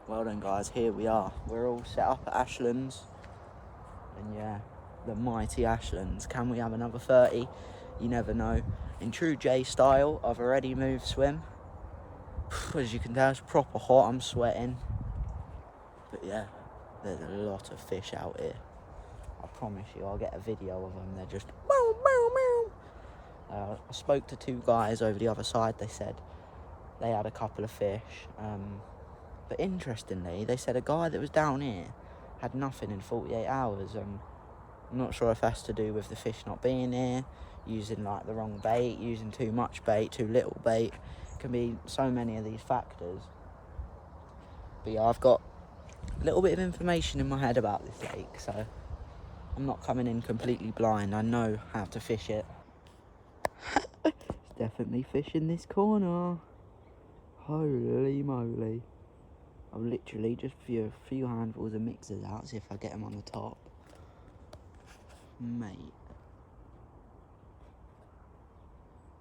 Well then guys, here we are. We're all set up at Ashlyns. And yeah, the mighty Ashlands. Can we have another 30? You never know. In true J style, I've already moved swim. As you can tell, it's proper hot, I'm sweating. But yeah, there's a lot of fish out here. I promise you, I'll get a video of them. They're just meow, meow, meow. I spoke to two guys over the other side. They said they had a couple of fish. But interestingly, they said a guy that was down here had nothing in 48 hours. I'm not sure if that's to do with the fish not being here, using like the wrong bait, using too much bait, too little bait. It can be so many of these factors. But yeah, I've got a little bit of information in my head about this lake, so I'm not coming in completely blind. I know how to fish it. It's definitely fish in this corner. Holy moly. I've literally just threw a few handfuls of mixers out, see if I get them on the top. Mate.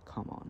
Come on.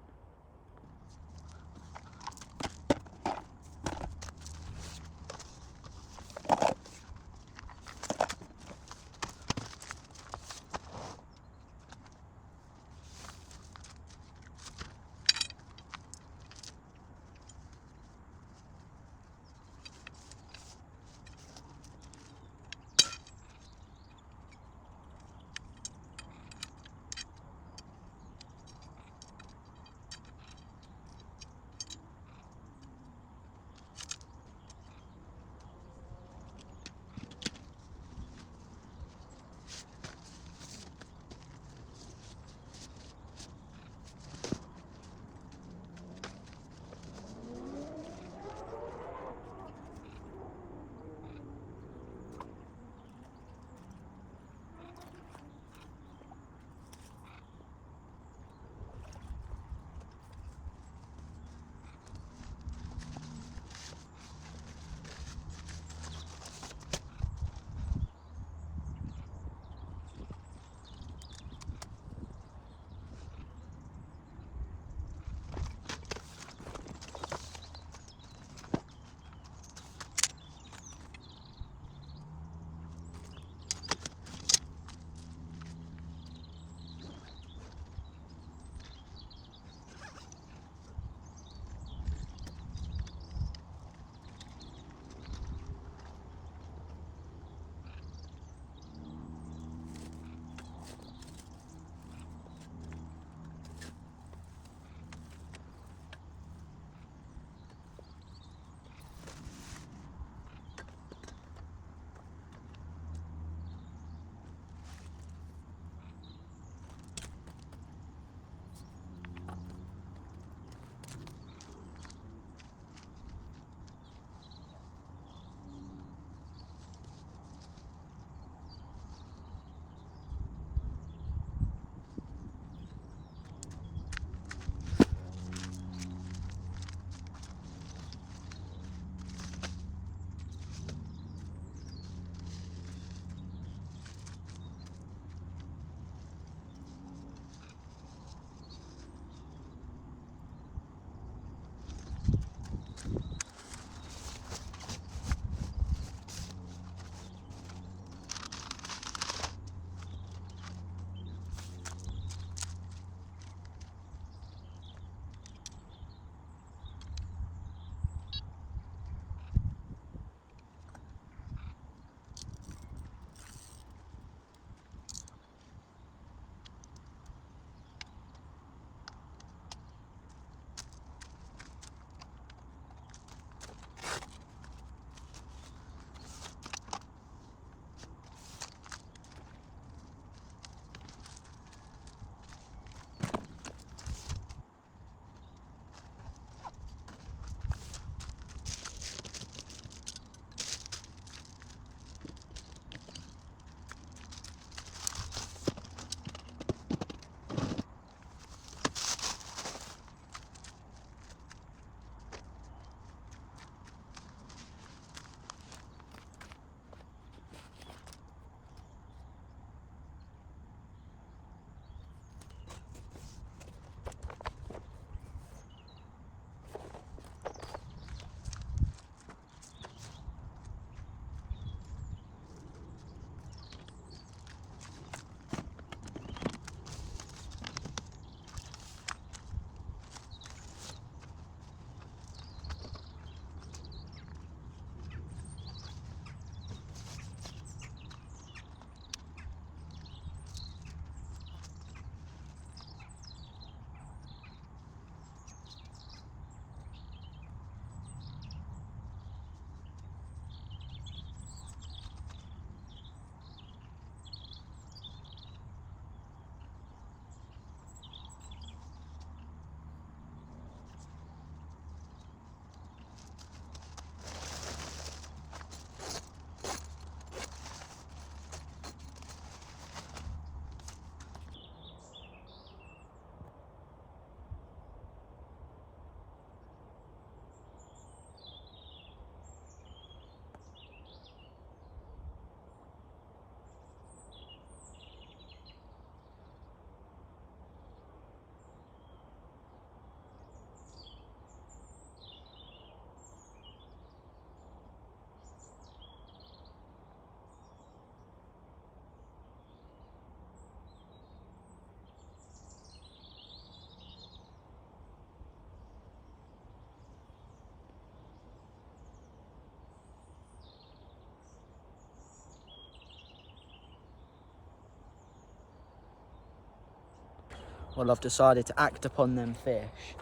Well, I've decided to act upon them fish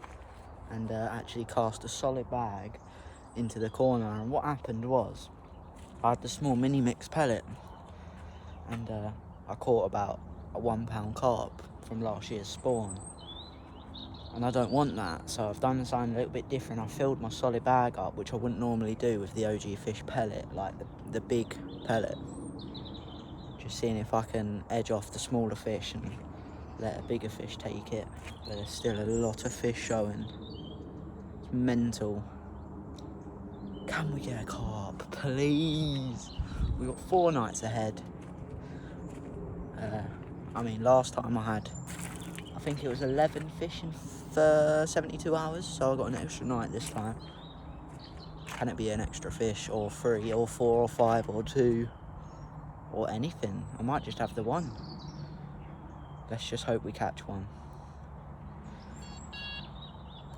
and actually cast a solid bag into the corner. And what happened was, I had the small mini mix pellet, and I caught about a £1 carp from last year's spawn. And I don't want that, so I've done something a little bit different. I filled my solid bag up, which I wouldn't normally do with the OG fish pellet, like the big pellet. Just seeing if I can edge off the smaller fish and let a bigger fish take it. But there's still a lot of fish showing. It's mental. Can we get a carp, please? We've got 4 nights ahead. I mean, last time I had, I think it was 11 fish in 72 hours, so I got an extra night this time. Can it be an extra fish, or 3, or 4, or 5, or 2, or anything? I might just have the one. Let's just hope we catch one.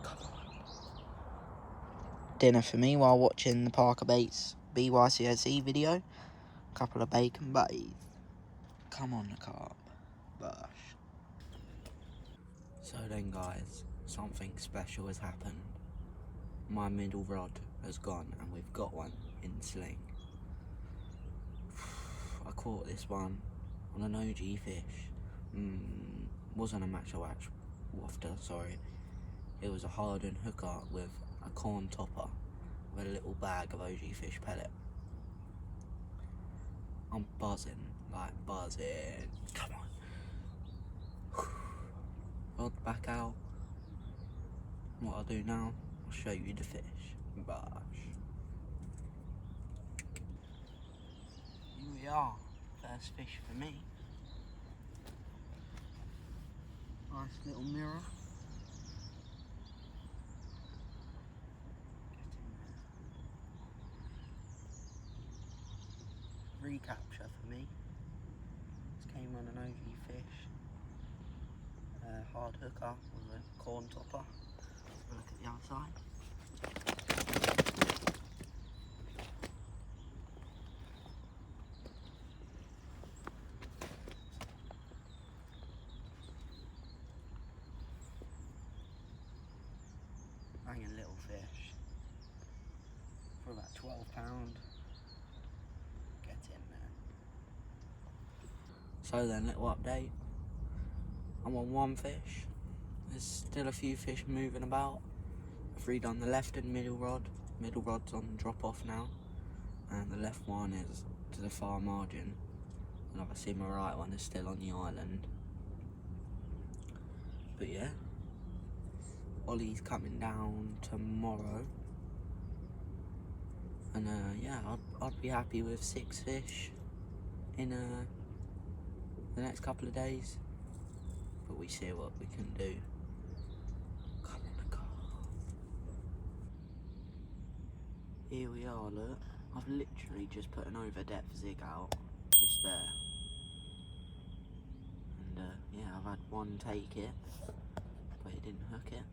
Come on. Dinner for me while watching the Parker Bates BYCSE video. Couple of bacon butties. Come on, the carp. Bush. So then, guys, something special has happened. My middle rod has gone, and we've got one in sling. I caught this one on an OG fish. Wasn't a match wafter, sorry. It was a hardened hooker with a corn topper with a little bag of OG fish pellet. I'm buzzing, like buzzing. Come on. Rod back out. What I'll do now, I'll show you the fish. Bash. Here we are. First fish for me. Nice little mirror. Recapture for me. This came on an OG fish. Hard hooker with a corn topper. Let's look at the outside. Banging little fish for about £12. Get in there. So then, little update. I'm on 1 fish. There's still a few fish moving about. I've redone the left and middle rod. Middle rod's on drop off now, and the left one is to the far margin, and obviously my right one is still on the island. But yeah, Ollie's coming down tomorrow, and yeah, I'd be happy with 6 fish in the next couple of days. But we see what we can do. Come on, the car. Here we are, look. I've literally just put an over depth zig out, just there. And yeah, I've had one take it, but it didn't hook it.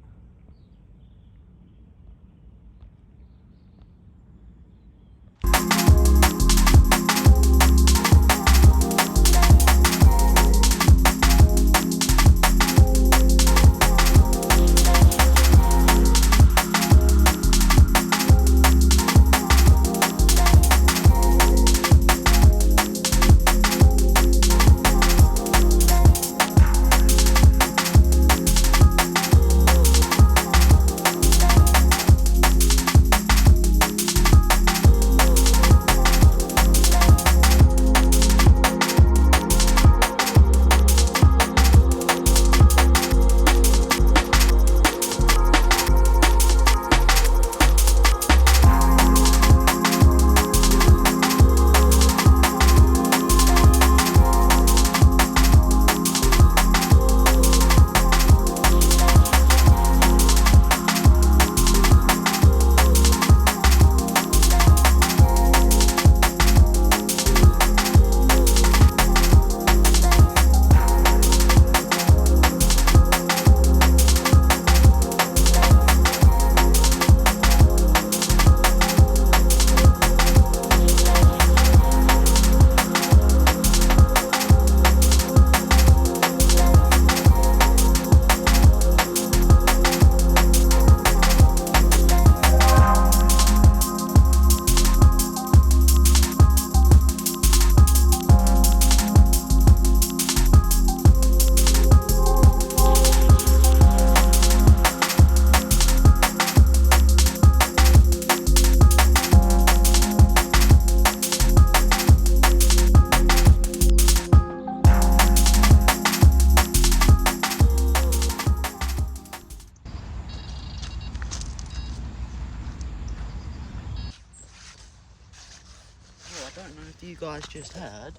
if you guys just heard,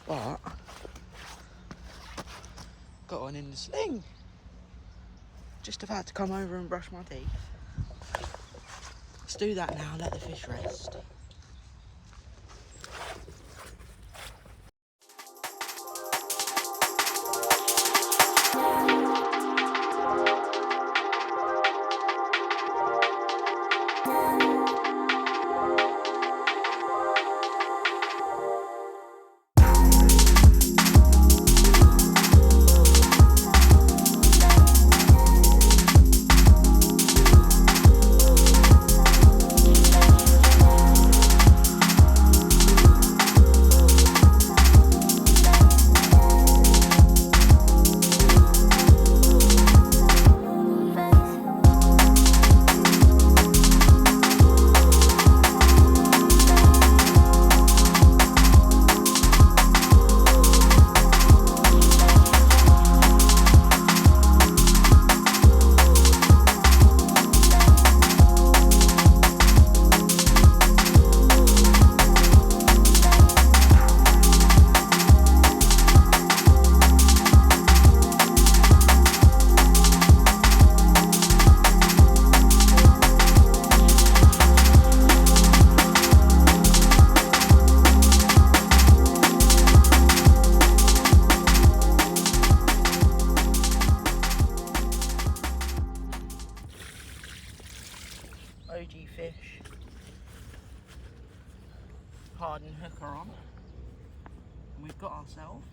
but got one in the sling. Just about to come over and brush my teeth. Let's do that now, let the fish rest. OG fish, hardened hooker on, and we've got ourselves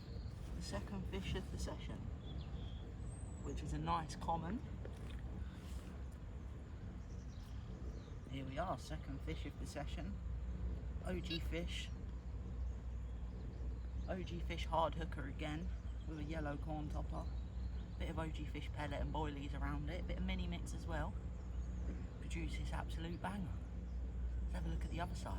the second fish of the session, which is a nice common. Here we are, second fish of the session, OG fish hard hooker again with a yellow corn topper, bit of OG fish pellet and boilies around it, bit of mini mix as well. Produce this absolute banger. Let's have a look at the other side.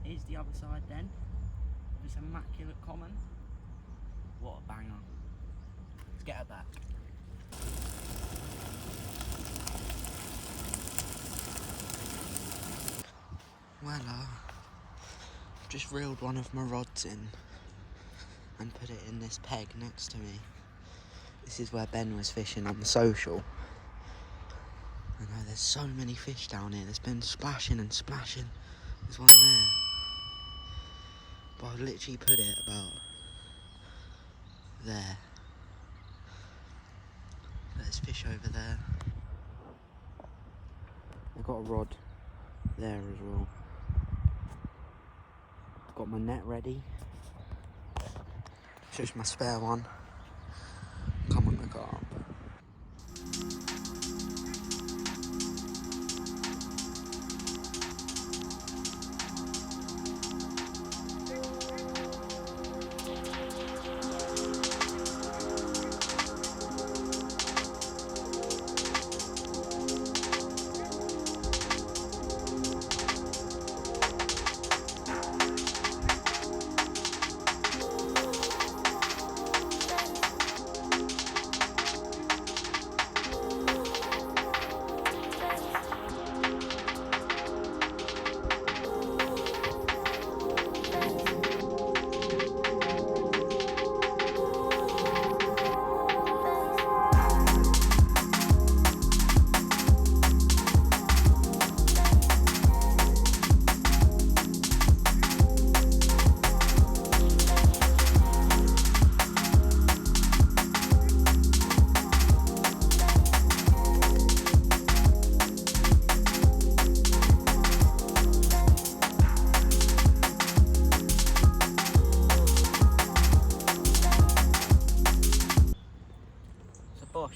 Here's the other side then. This immaculate common. What a banger. Let's get her back. Well, just reeled one of my rods in and put it in this peg next to me. This is where Ben was fishing on the social. I know there's so many fish down here. There's been splashing and splashing. There's one there. But I've literally put it about there. There's fish over there. I've got a rod there as well. Got my net ready. Just my spare one. Come on the carp.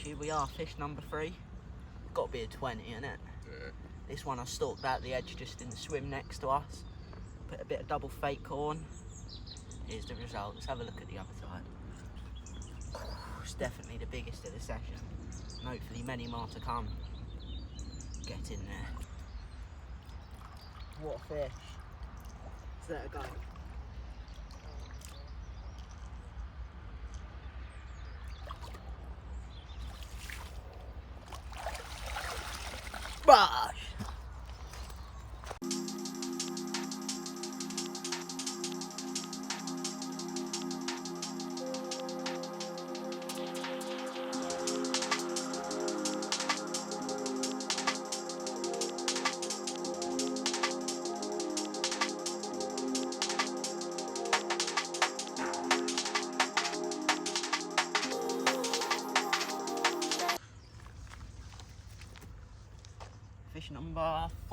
Here we are, fish number 3. Got to be a 20, innit? Yeah. This one I stalked out the edge just in the swim next to us. Put a bit of double fake corn. Here's the result. Let's have a look at the other side. It's definitely the biggest of the session. And hopefully many more to come. Get in there. What a fish. Let's let her go.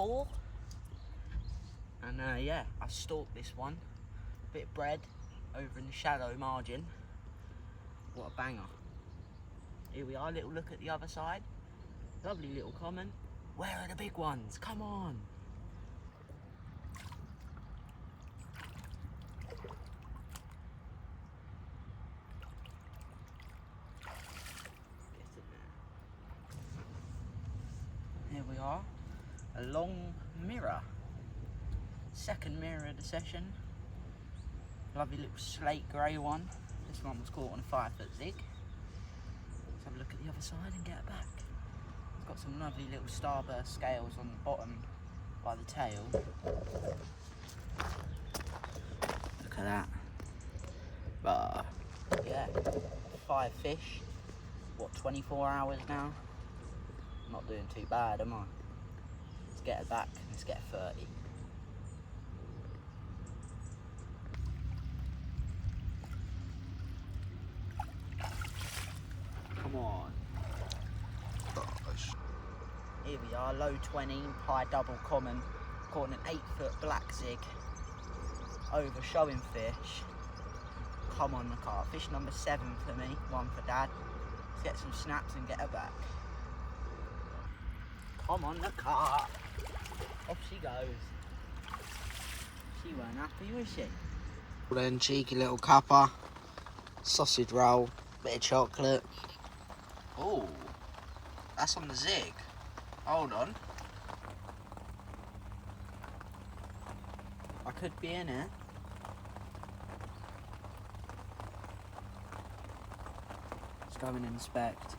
4. And yeah, I stalked this one. Bit of bread over in the shallow margin. What a banger. Here we are, little look at the other side. Lovely little common. Where are the big ones? Come on. Get in there. Here we are. A long mirror. Second mirror of the session. Lovely little slate grey one. This one was caught on a 5-foot zig. Let's have a look at the other side and get it back. It's got some lovely little starburst scales on the bottom by the tail. Look at that. But yeah, 5 fish. What, 24 hours now? Not doing too bad, am I? Let's get it back. Let's get 30. Come on. Gosh. Here we are, low 20, high double common, caught an 8-foot black zig over showing fish. Come on the carp. Fish number 7 for me, 1 for Dad. Let's get some snaps and get her back. Come on the carp. Off she goes. She weren't happy, was she? Then cheeky little cuppa, sausage roll, bit of chocolate. Oh, that's on the zig. Hold on. I could be in it. Let's go and inspect.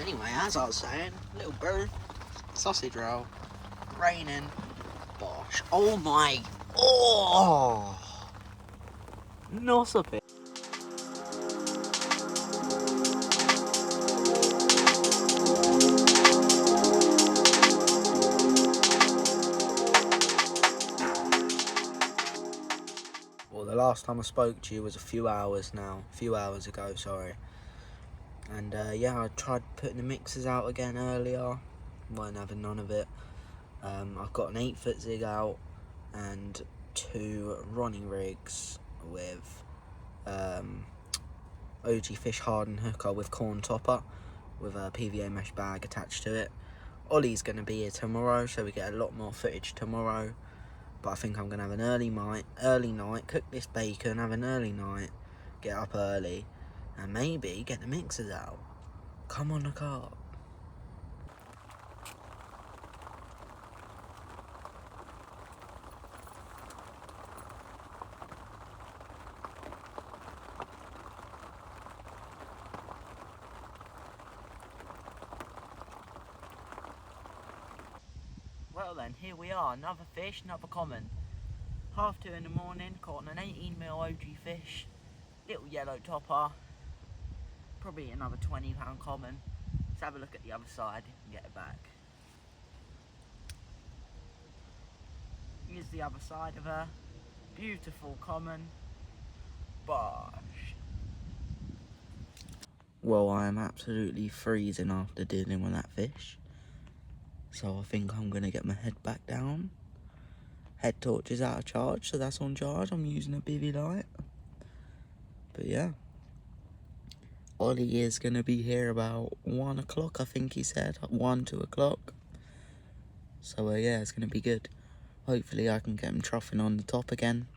Anyway, as I was saying, little bird, sausage roll, raining, bosh. Oh my, oh, not a bit. Well, the last time I spoke to you was a few hours ago, sorry. And yeah, I tried putting the mixers out again earlier, weren't having none of it. I've got an 8-foot zig out and 2 running rigs with OG Fish hardened hooker with corn topper with a PVA mesh bag attached to it. Ollie's going to be here tomorrow, so we get a lot more footage tomorrow. But I think I'm going to have an early night, cook this bacon, have an early night, get up early, and maybe get the mixers out. Come on the carp. Well then, here we are, another fish, another common. 2:30 in the morning, caught an 18mm OG fish, little yellow topper, probably another £20 common. Let's have a look at the other side and get it back. Here's the other side of her, beautiful common, bosh. Well, I am absolutely freezing after dealing with that fish. So I think I'm going to get my head back down. Head torch is out of charge, so that's on charge. I'm using a bivvy light. But yeah. Ollie is going to be here about 1 o'clock, I think he said. 2 o'clock. So yeah, it's going to be good. Hopefully I can get him troughing on the top again.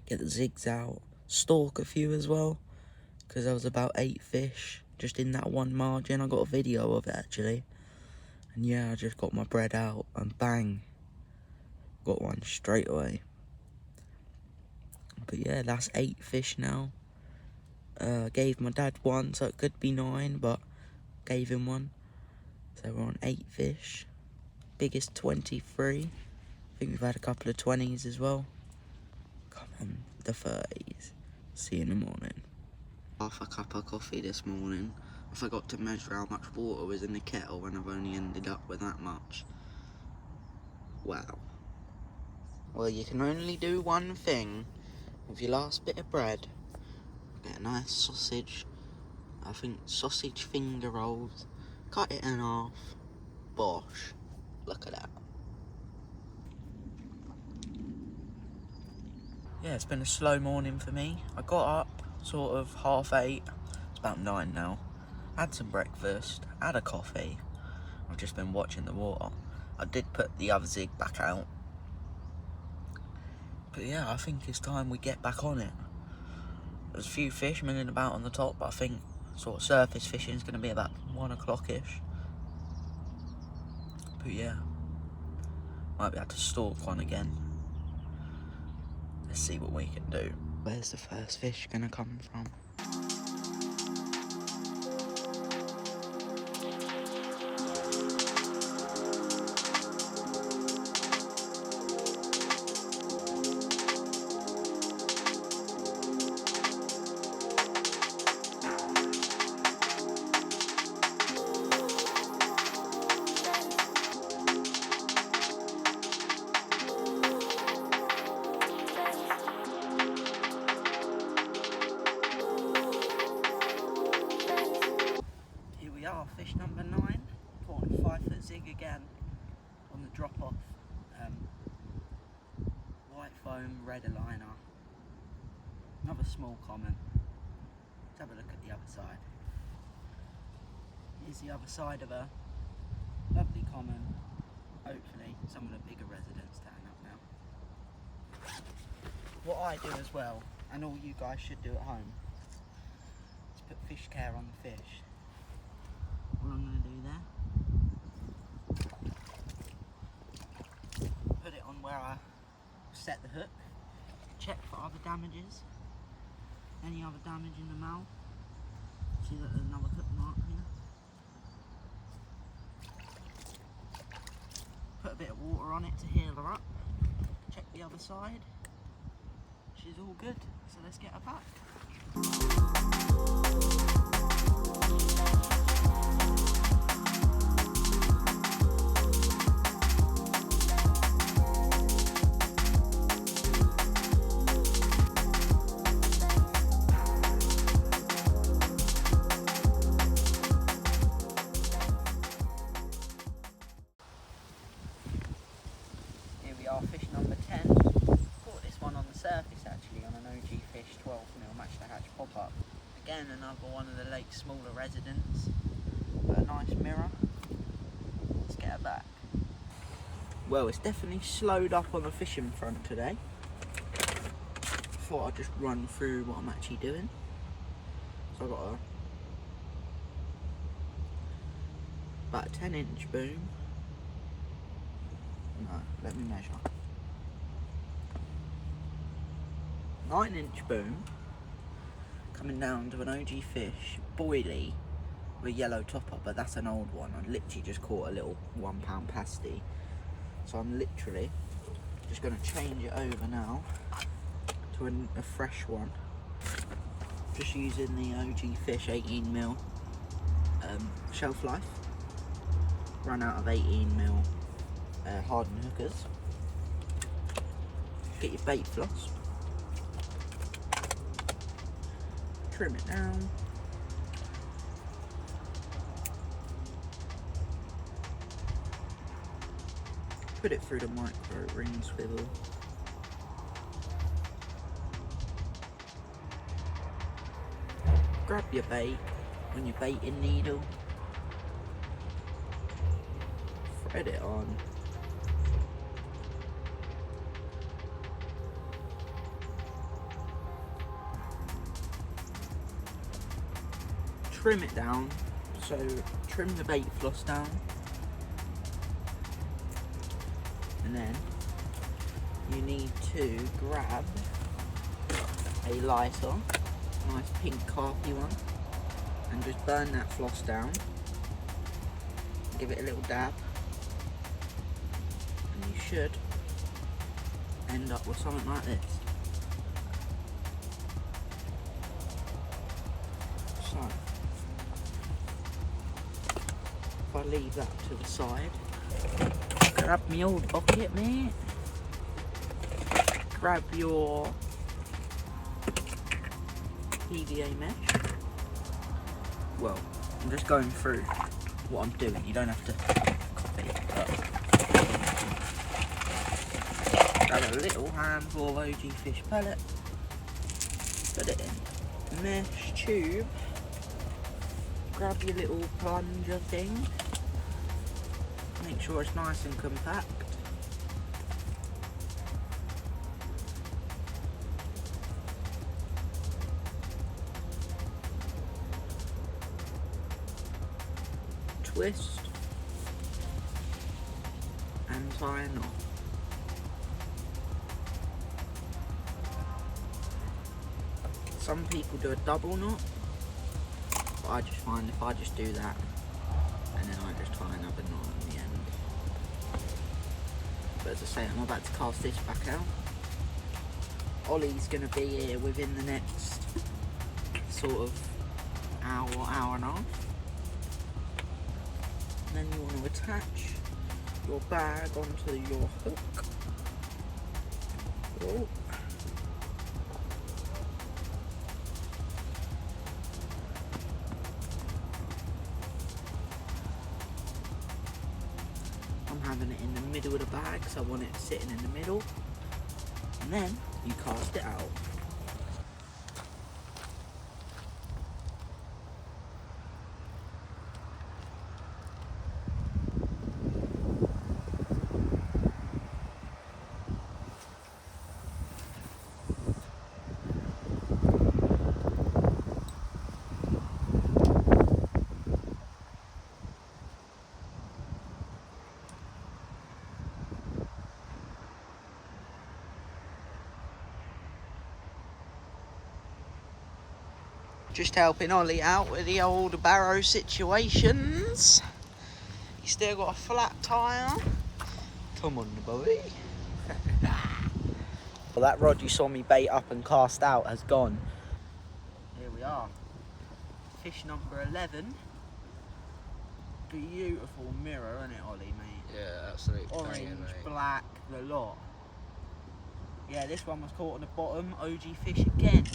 Get the zigs out. Stalk a few as well. Because there was about 8 fish just in that one margin. I got a video of it actually. And yeah, I just got my bread out and bang. Got one straight away. But yeah, that's 8 fish now. Gave my dad one, so it could be 9, but gave him one. So we're on 8 fish. Biggest 23. I think we've had a couple of 20s as well. Come on, the 30s. See you in the morning. Half a cup of coffee this morning. I forgot to measure how much water was in the kettle and I've only ended up with that much. Wow. Well, you can only do one thing with your last bit of bread. Get a nice sausage, I think sausage finger rolls, cut it in half, bosh, look at that. Yeah, it's been a slow morning for me. I got up sort of 8:30, it's about 9 now, had some breakfast, had a coffee, I've just been watching the water. I did put the other zig back out, but yeah, I think it's time we get back on it. There's a few fish milling about on the top, but I think sort of surface fishing is going to be about 1 o'clock-ish. But yeah, might be able to stalk one again. Let's see what we can do. Where's the first fish going to come from? Fish number 9, caught a 5-foot zig again on the drop off. White foam, red aligner, another small common. Let's have a look at the other side. Here's the other side of a lovely common. Hopefully some of the bigger residents turn up now. What I do as well, and all you guys should do at home, is put fish care on the fish. What I'm going to do there, put it on where I set the hook, check for other damages, any other damage in the mouth. See that there's another hook mark here. Put a bit of water on it to heal her up, check the other side, she's all good, so let's get her back. Fish number 10. Caught this one on the surface actually on an OG Fish 12mm match to hatch pop up. Again another one of the lake's smaller residents. But a nice mirror. Let's get her back. Well, it's definitely slowed up on the fishing front today. Thought I'd just run through what I'm actually doing. So I got about a 10-inch boom. No, let me measure. 9-inch boom, coming down to an OG Fish, boilie, with a yellow topper, but that's an old one. I literally just caught a little £1 pasty. So I'm literally just going to change it over now to a fresh one. Just using the OG Fish 18mm shelf life. Run out of 18mm hardened hookers. Get your bait floss, trim it down, put it through the micro ring swivel, grab your bait on your baiting needle, thread it on, trim it down, so trim the bait floss down, and then you need to grab a lighter, nice pink carpy one, and just burn that floss down, give it a little dab, and you should end up with something like this. So if I leave that to the side, grab my old bucket, mate, grab your PVA mesh. Well, I'm just going through what I'm doing. You don't have to copy it. Grab a little handful of OG fish pellet. Put it in mesh tube. Grab your little plunger thing. Make sure it's nice and compact. Twist and tie a knot. Some people do a double knot, but I just find if I just do that and then I just tie another knot at the end. But as I say, I'm about to cast this back out. Ollie's going to be here within the next sort of hour, hour and a half. Then you want to attach your bag onto your hook. Oh. I'm having it in the middle of the bag, so I want it sitting in the middle. And then you cast it out. Just helping Ollie out with the old barrow situations. He's still got a flat tyre. Come on, boy. Well, that rod you saw me bait up and cast out has gone. Here we are. Fish number 11. Beautiful mirror, isn't it, Ollie, mate? Yeah, absolutely. Orange, black, the lot. Yeah, this one was caught on the bottom. OG fish again.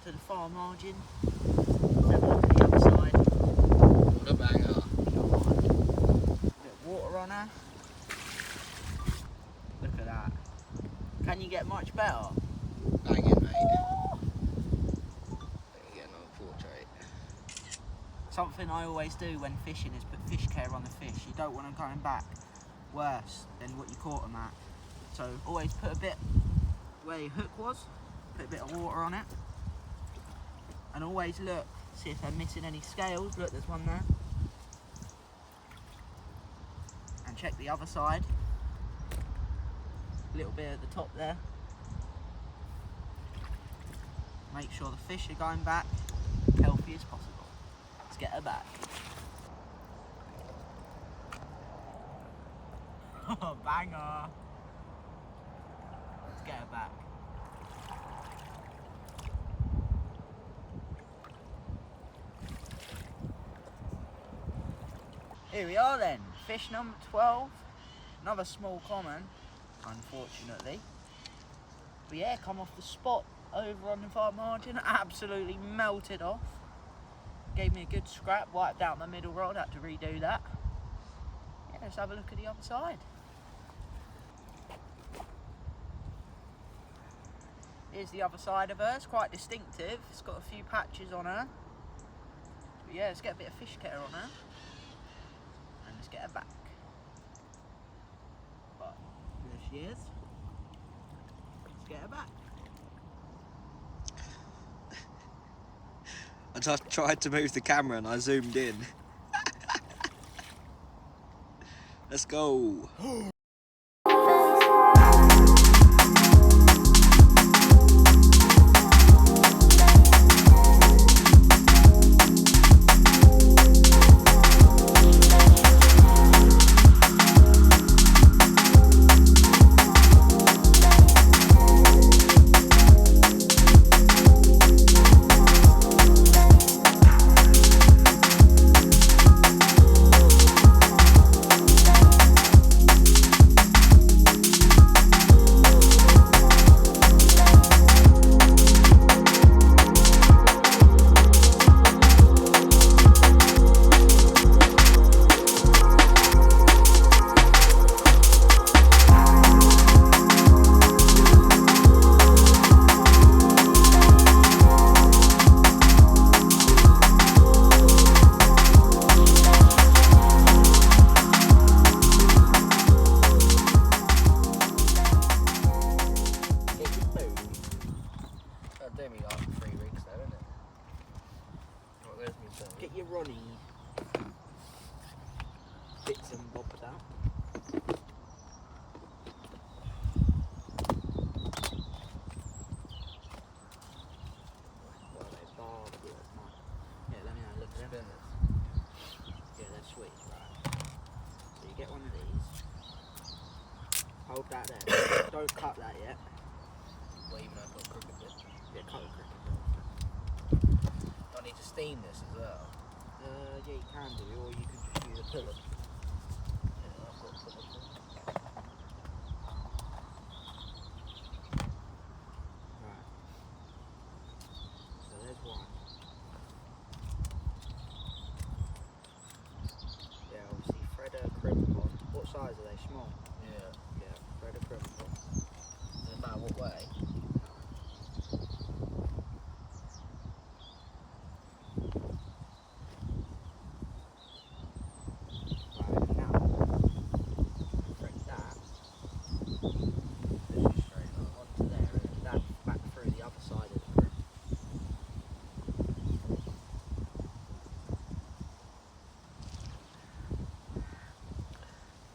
To the far margin. Let's have a look at the other side. What a banger. Come on. Bit of water on her. Look at that. Can you get much better? Bang it, mate. Get another portrait. Something I always do when fishing is put fish care on the fish. You don't want them coming back worse than what you caught them at. So always put a bit where your hook was. Put a bit of water on it. And always look, see if they're missing any scales. Look, there's one there. And check the other side. A little bit at the top there. Make sure the fish are going back healthy as possible. Let's get her back. Oh, banger! Let's get her back. Here we are then, fish number 12, another small common, unfortunately. But yeah, come off the spot over on the far margin, absolutely melted off. Gave me a good scrap, wiped out my middle rod, had to redo that. Yeah, let's have a look at the other side. Here's the other side of her, it's quite distinctive, it's got a few patches on her. But yeah, let's get a bit of fish care on her. Let's get her back. But there she is. Let's get her back. I just tried to move the camera and I zoomed in. Let's go. gonna be like 3 weeks though, isn't it? Right, where's my phone? Get your Ronnie bits and bobs out. Well, they barbed it, mate. Yeah, let me know, look at them. Yeah, they're sweet, right. So you get one of these. Hold that there. Don't cut that yet. Well, even though I've got a crooked bit. Yeah, cut the cricket. I need to steam this as well. Yeah, you can do, or you can just use a puller. Yeah, I've got a puller. Right. So there's one. Yeah, obviously thread a crimp on. What size are they? Small? Yeah. Yeah, thread a crimp on. Doesn't matter what way. Right, now thread that. This is straight up. Onto there and that back through the other side of the crimp.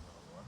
Another one.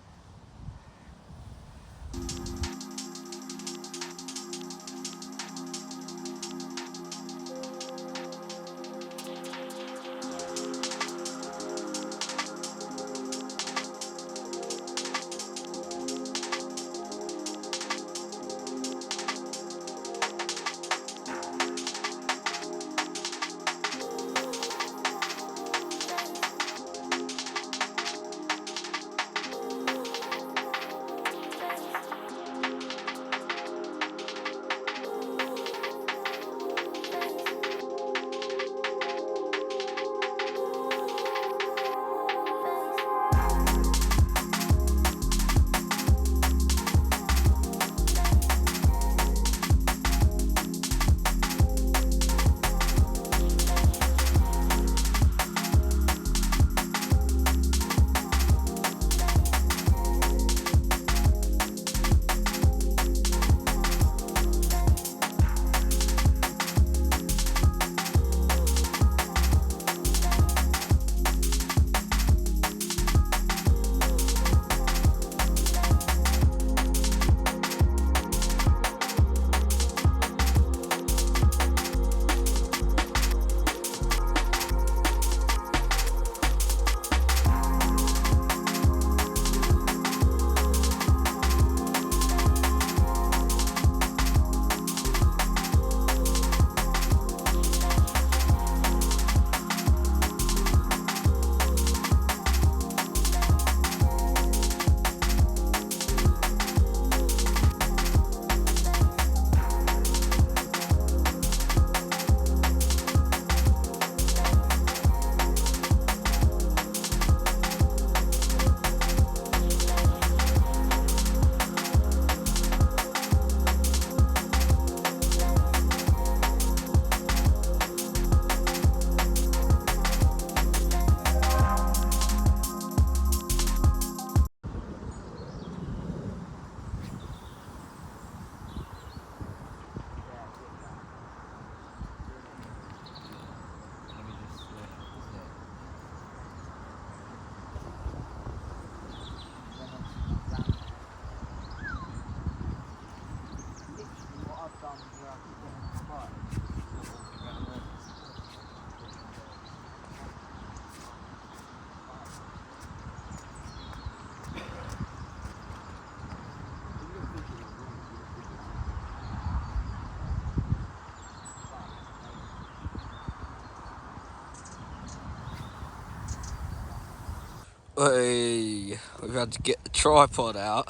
Hey, we've had to get the tripod out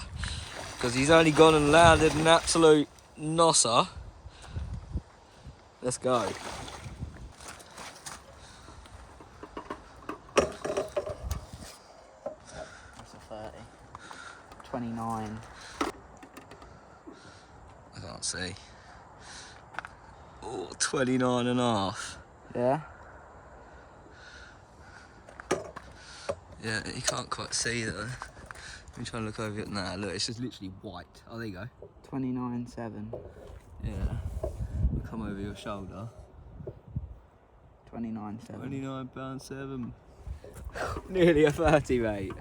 because he's only gone and landed an absolute nosser. Let's go. That's a 30. 29. I can't see. Oh, 29 and a half. Yeah? Yeah, you can't quite see though. Let me try and look over it now. Look, it's just literally white. Oh, there you go. 29.7. Yeah. We'll come over your shoulder. 29.7. £29.7. Nearly a 30, mate.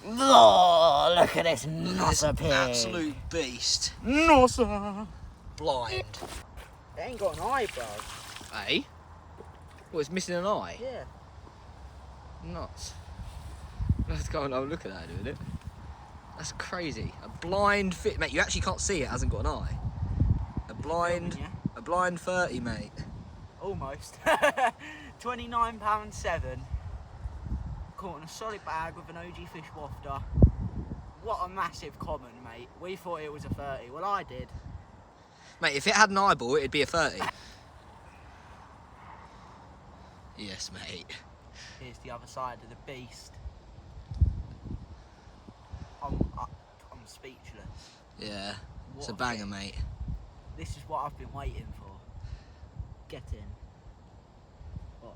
Oh, look at this nosser pig. Absolute beast. Nosser. Blind. It ain't got an eye, bro. Eh? Well, it's missing an eye. Yeah. Nuts. Let's go and have a look at that, isn't it? That's crazy. A blind fit, mate. You actually can't see it. Hasn't got an eye. A blind 30, mate. Almost. £29.7. Caught in a solid bag with an OG fish wafter. What a massive common, mate. We thought it was a 30. Well, I did. Mate, if it had an eyeball, it'd be a 30. Yes, mate. Here's the other side of the beast. I'm speechless. Yeah, What it's a a banger, thing. mate. This is what I've been waiting for. Get in. Watch.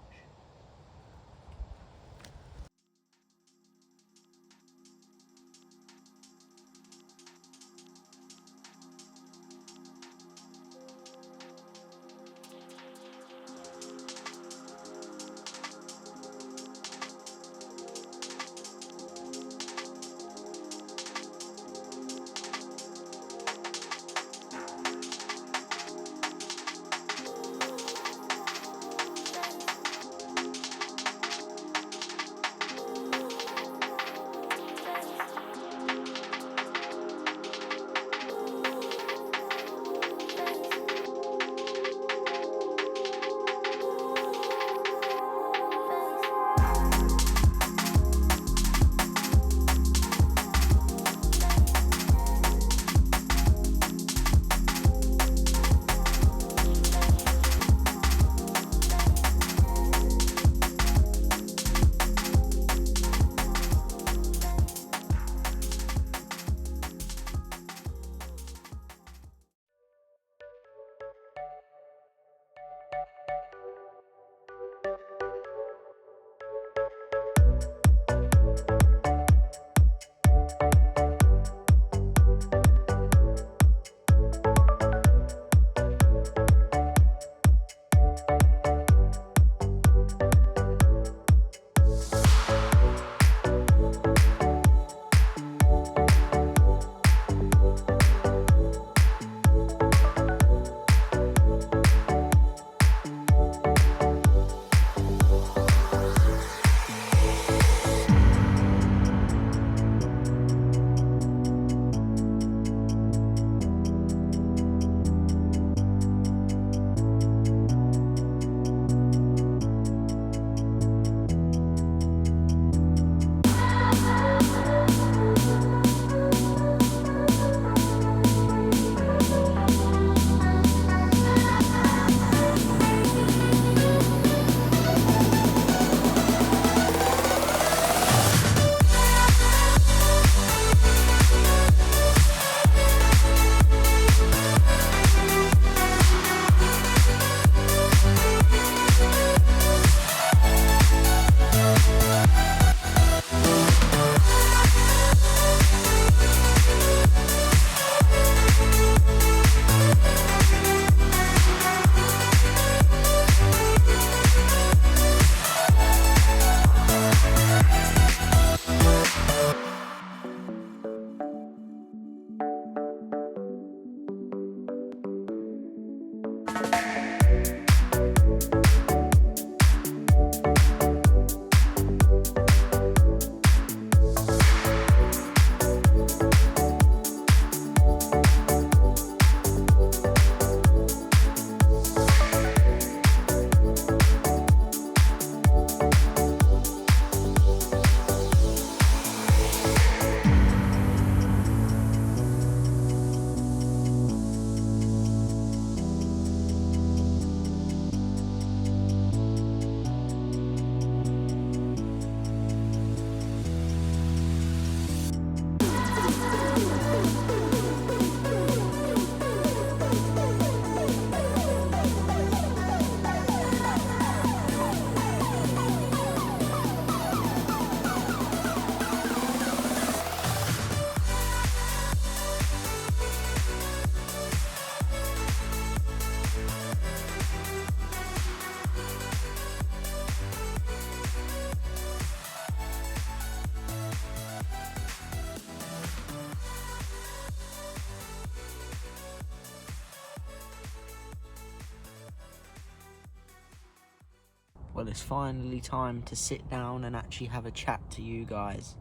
Well, it's finally time to sit down and actually have a chat to you guys.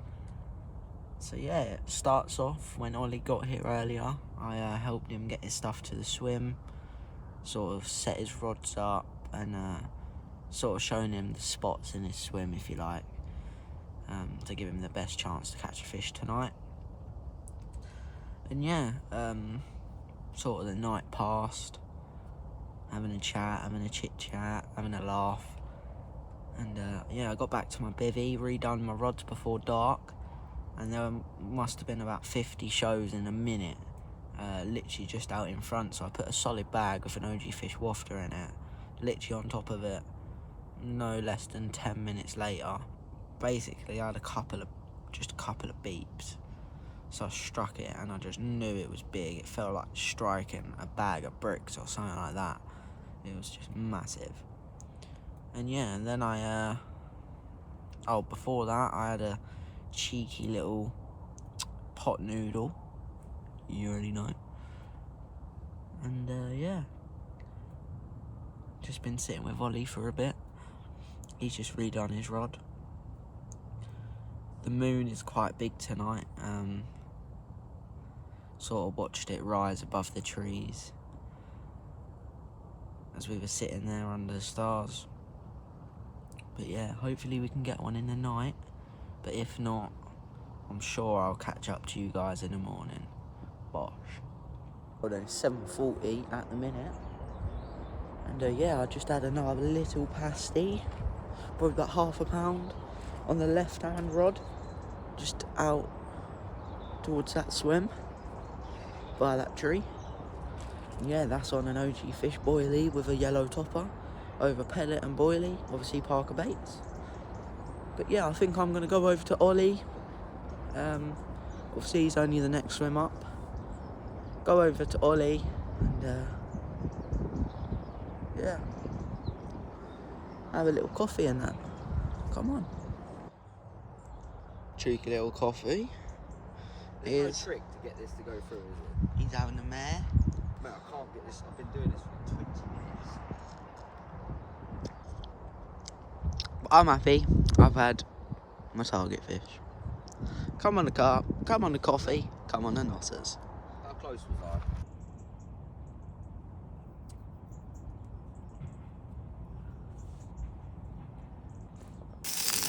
So yeah, it starts off when Ollie got here earlier. I helped him get his stuff to the swim, sort of set his rods up, and sort of showing him the spots in his swim, if you like, to give him the best chance to catch a fish tonight. And yeah, sort of the night passed, having a chat, having a chit chat, having a laugh. And yeah, I got back to my bivvy, redone my rods before dark, and there must have been about 50 shows in a minute, literally just out in front. So I put a solid bag with an OG Fish wafter in it, literally on top of it, no less than 10 minutes later. Basically, I had a couple of beeps. So I struck it and I just knew it was big. It felt like striking a bag of bricks or something like that. It was just massive. And yeah, and then before that, I had a cheeky little pot noodle. You already know. And yeah, just been sitting with Ollie for a bit. He's just redone his rod. The moon is quite big tonight. Sort of watched it rise above the trees as we were sitting there under the stars. But yeah, hopefully we can get one in the night. But if not, I'm sure I'll catch up to you guys in the morning. Bosh. Well, it's 7:40 at the minute. And yeah, I just had another little pasty. Probably about £0.5 pound on the left-hand rod. Just out towards that swim by that tree. And yeah, that's on an OG Fish boilie with a yellow topper over pellet and boilie, obviously Parker baits. But yeah, I think I'm going to go over to Ollie. Obviously he's only the next swim up. Go over to Ollie and yeah, have a little coffee and that. Come on. Cheeky little coffee. There's no trick to get this to go through, is it? He's having a mare. Mate, I can't get this. I've been doing this for 20 minutes. I'm happy. I've had my target fish. Come on the carp, come on the coffee, come on the notters. How close was I?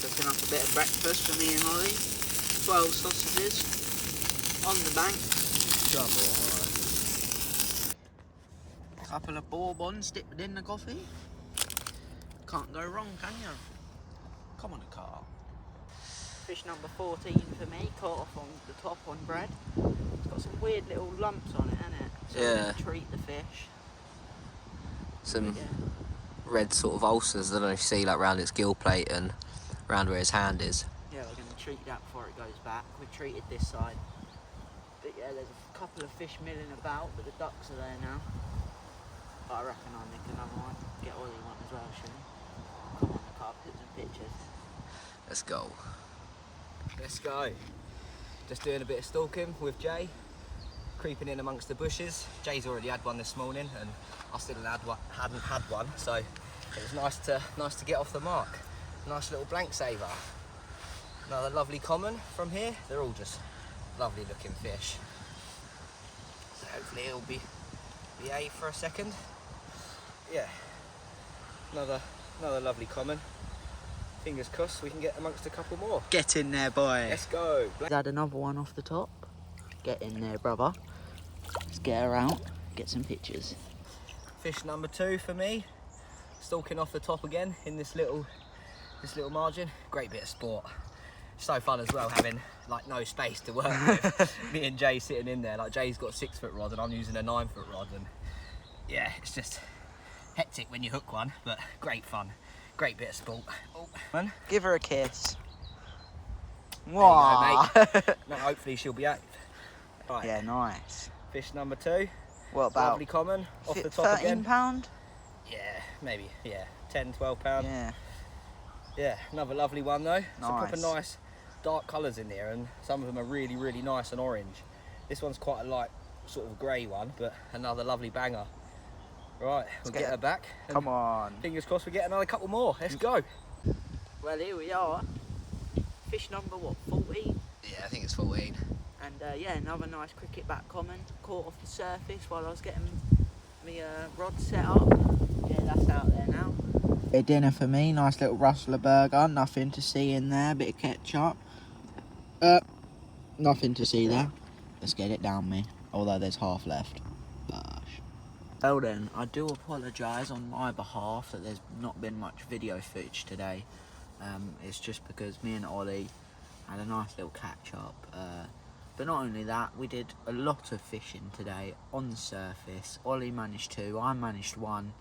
Cooking up a bit of breakfast for me and Ollie. 12 sausages on the bank. A couple of bourbons dipped in the coffee. Can't go wrong, can you? Come on the carp. Fish number 14 for me, caught off on the top on bread. It's got some weird little lumps on it, hasn't it? So Yeah. I'm gonna treat the fish. Some Yeah. red sort of ulcers that I see like round its gill plate and round where his hand is. Yeah, we're going to treat that before it goes back. We've treated this side. But yeah, there's a couple of fish milling about, but the ducks are there now. But I reckon I'll nick another one. Get Ollie one as well, shouldn't I? Come on, the carp, put some pictures. Let's go. Let's go. Just doing a bit of stalking with Jay. Creeping in amongst the bushes. Jay's already had one this morning and I still hadn't had one, so it was nice to get off the mark. Nice little blank saver. Another lovely common from here. They're all just lovely looking fish. So hopefully it'll be behave for a second. Yeah. Another lovely common. Fingers crossed we can get amongst a couple more. Get in there, boy. Let's go. Had another one off the top. Get in there, brother. Let's get her out, get some pictures. Fish number 2 for me. Stalking off the top again in this little margin. Great bit of sport. So fun as well, having like no space to work with. Me and Jay sitting in there. Like Jay's got a 6-foot rod and I'm using a 9-foot rod, and yeah, it's just hectic when you hook one, but great fun. Great bit of sport. Oh, man. Give her a kiss. There you go, mate. Now hopefully she'll be out. Right. Yeah, nice. Fish number 2. What about Lovely common off the top 13 again. pound? Yeah, maybe. Yeah, 10, 12 pound. Yeah. Yeah, another lovely one though. Some proper Nice. nice dark colours in there, and some of them are really, really nice and orange. This one's quite a light sort of grey one, but another lovely banger Right, we'll get her back. Come on. Fingers crossed we get another couple more. Let's go. Well, here we are. Fish number, what, 14? Yeah, I think it's 14. And yeah, another nice cricket back common. Caught off the surface while I was getting my rod set up. Yeah, that's out there now. Bit of dinner for me, nice little rustler burger, nothing to see in there, bit of ketchup. Nothing to see there. Let's get it down me, although there's half left. Gosh. Well then, I do apologise on my behalf that there's not been much video footage today. It's just because me and Ollie had a nice little catch up. But not only that, we did a lot of fishing today on the surface. Ollie managed 2, I managed 1.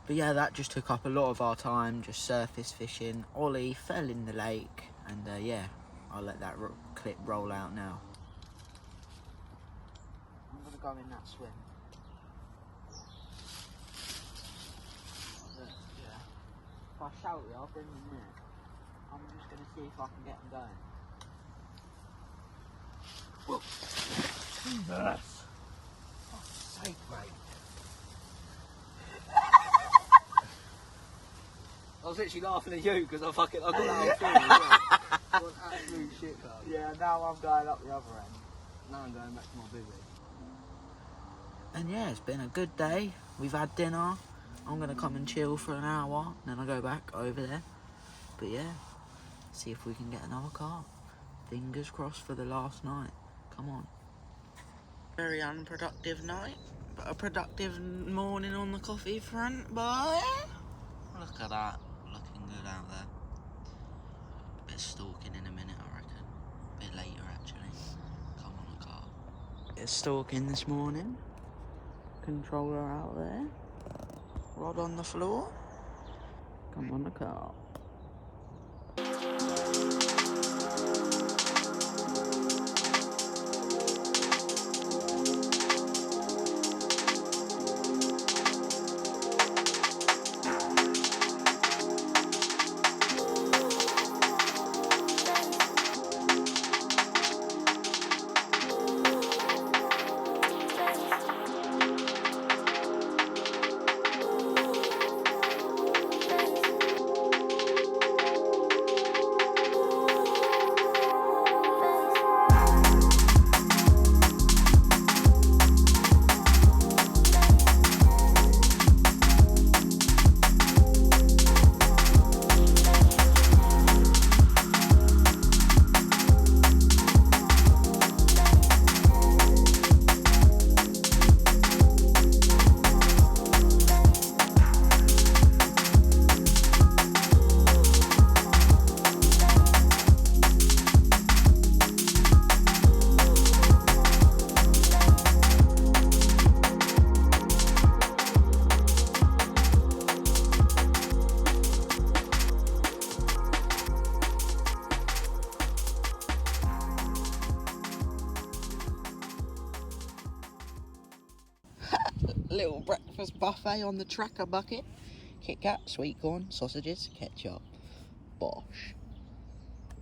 But yeah, that just took up a lot of our time, just surface fishing. Ollie fell in the lake, and yeah, I'll let that clip roll out now. I'm gonna go in that swim. But, yeah. If I shout you, I'll bring them in. I'm just gonna see if I can get them going. Whoa. Jesus. Fuck's sake, mate. I was literally laughing at you because I got that on film as well. What an absolute shit club. Yeah, now I'm going up the other end. Now I'm going back to my busy. And yeah, it's been a good day. We've had dinner. I'm going to come and chill for an hour, and then I'll go back over there. But yeah, see if we can get another carp. Fingers crossed for the last night. Come on. Very unproductive night, but a productive morning on the coffee front, boy. Look at that. Looking good out there. Bit of stalking in a minute, I reckon. Bit later, actually. Come on, a carp. Bit of stalking this morning. Controller out there. Rod on the floor. Come on, a carp. Little breakfast buffet on the tracker bucket. Kit Kat, sweet corn, sausages, ketchup. Bosh.